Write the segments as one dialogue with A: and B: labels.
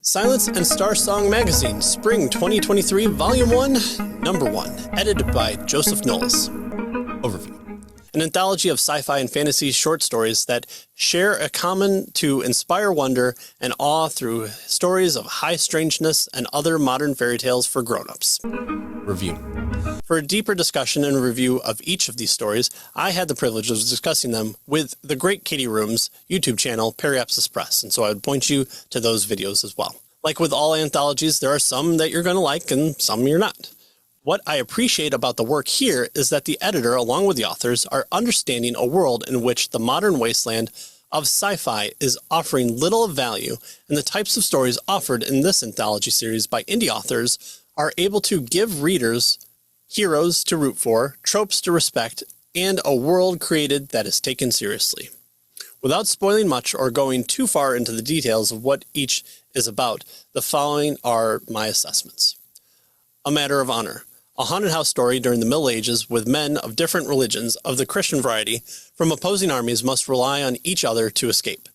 A: Silence and Starsong Magazine, Spring 2023, Volume 1, Number 1, edited by Joseph Knowles. Overview. An anthology of sci-fi and fantasy short stories that share a common to inspire wonder and awe through stories of high strangeness and other modern fairy tales for grown-ups. Review. For a deeper discussion and review of each of these stories, I had the privilege of discussing them with the great Katie Room's YouTube channel, Periapsis Press, and so I would point you to those videos as well. Like with all anthologies, there are some that you're going to like and some you're not. What I appreciate about the work here is that the editor, along with the authors, are understanding a world in which the modern wasteland of sci-fi is offering little of value, and the types of stories offered in this anthology series by indie authors are able to give readers heroes to root for, tropes to respect, and a world created that is taken seriously. Without spoiling much or going too far into the details of what each is about, the following are my assessments. A Matter of Honor. A haunted house story during the Middle Ages with men of different religions of the Christian variety from opposing armies must rely on each other to escape.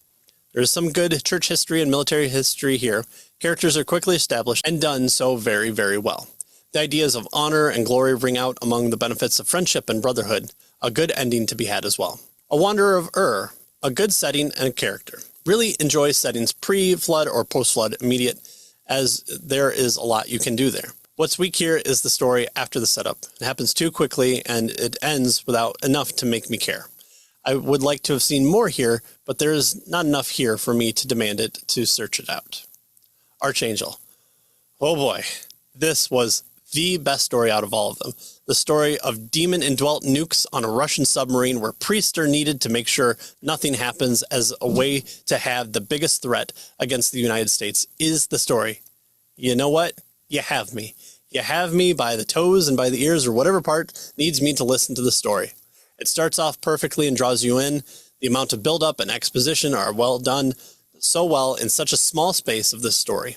A: There is some good church history and military history here. Characters are quickly established and done so very, very well. The ideas of honor and glory ring out among the benefits of friendship and brotherhood, a good ending to be had as well. A Wanderer of Ur, a good setting and a character. Really enjoy settings pre-flood or post-flood immediate, as there is a lot you can do there. What's weak here is the story after the setup. It happens too quickly and it ends without enough to make me care. I would like to have seen more here, but there is not enough here for me to demand it to search it out. Archangel. Oh boy, this was the best story out of all of them. The story of demon-indwelt nukes on a Russian submarine where priests are needed to make sure nothing happens as a way to have the biggest threat against the United States is the story. You know what? You have me. You have me by the toes and by the ears or whatever part needs me to listen to the story. It starts off perfectly and draws you in. The amount of build-up and exposition are well done so well in such a small space of this story.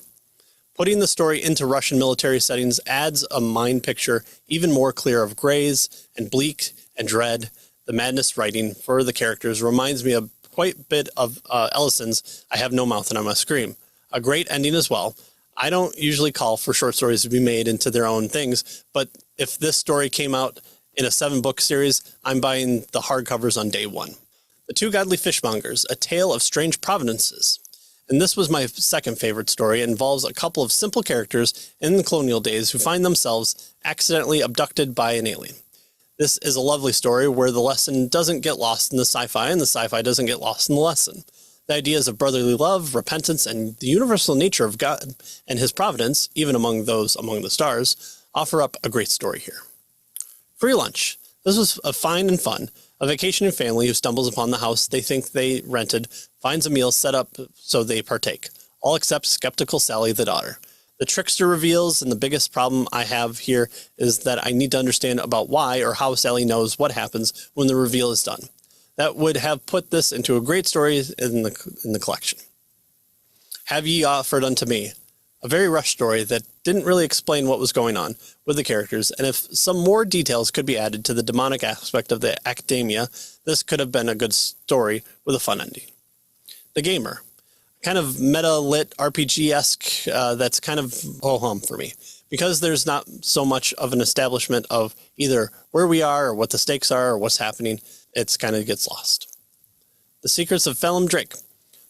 A: Putting the story into Russian military settings adds a mind picture even more clear of grays and bleak and dread. The madness writing for the characters reminds me of quite a bit of Ellison's I Have No Mouth and I Must Scream. A great ending as well. I don't usually call for short stories to be made into their own things, but if this story came out in a 7-book series, I'm buying the hardcovers on day one. The Two Godly Fishmongers, A Tale of Strange Providences. And this was my second favorite story. It involves a couple of simple characters in the colonial days who find themselves accidentally abducted by an alien. This is a lovely story where the lesson doesn't get lost in the sci-fi and the sci-fi doesn't get lost in the lesson. The ideas of brotherly love, repentance, and the universal nature of God and his providence, even among those among the stars, offer up a great story here. Free lunch. This was a fine and fun. A vacationing family who stumbles upon the house they think they rented, finds a meal set up so they partake, all except skeptical Sally, the daughter. The trickster reveals, and the biggest problem I have here is that I need to understand about why or how Sally knows what happens when the reveal is done. That would have put this into a great story in the collection. Have Ye Offered Unto Me, a very rushed story that didn't really explain what was going on with the characters, and if some more details could be added to the demonic aspect of the academia, this could have been a good story with a fun ending. The Gamer, kind of meta-lit RPG-esque that's kind of ho-hum for me, because there's not so much of an establishment of either where we are or what the stakes are or what's happening. It's kind of gets lost. The Secrets of Phelim Drake.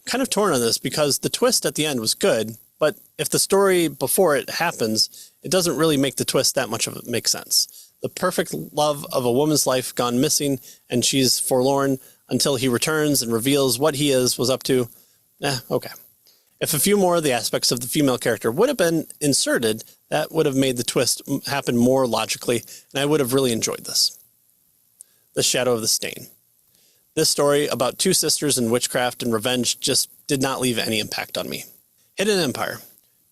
A: Kind of torn on this because the twist at the end was good, but if the story before it happens, it doesn't really make the twist that much of it make sense. The perfect love of a woman's life gone missing, and she's forlorn until he returns and reveals what he was up to. Okay. If a few more of the aspects of the female character would have been inserted, that would have made the twist happen more logically, and I would have really enjoyed this. The Shadow of the Stain. This story about two sisters in witchcraft and revenge just did not leave any impact on me. Hidden Empire.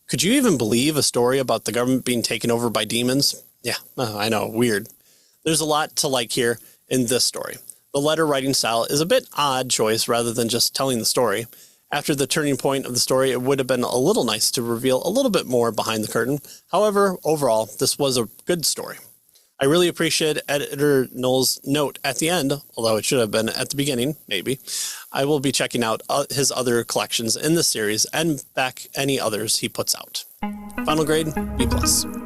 A: Could you even believe a story about the government being taken over by demons? Yeah, I know, weird. There's a lot to like here in this story. The letter writing style is a bit odd choice rather than just telling the story. After the turning point of the story, it would have been a little nice to reveal a little bit more behind the curtain. However, overall, this was a good story. I really appreciate editor Knowles' note at the end, although it should have been at the beginning, maybe. I will be checking out his other collections in the series and back any others he puts out. Final grade, B+.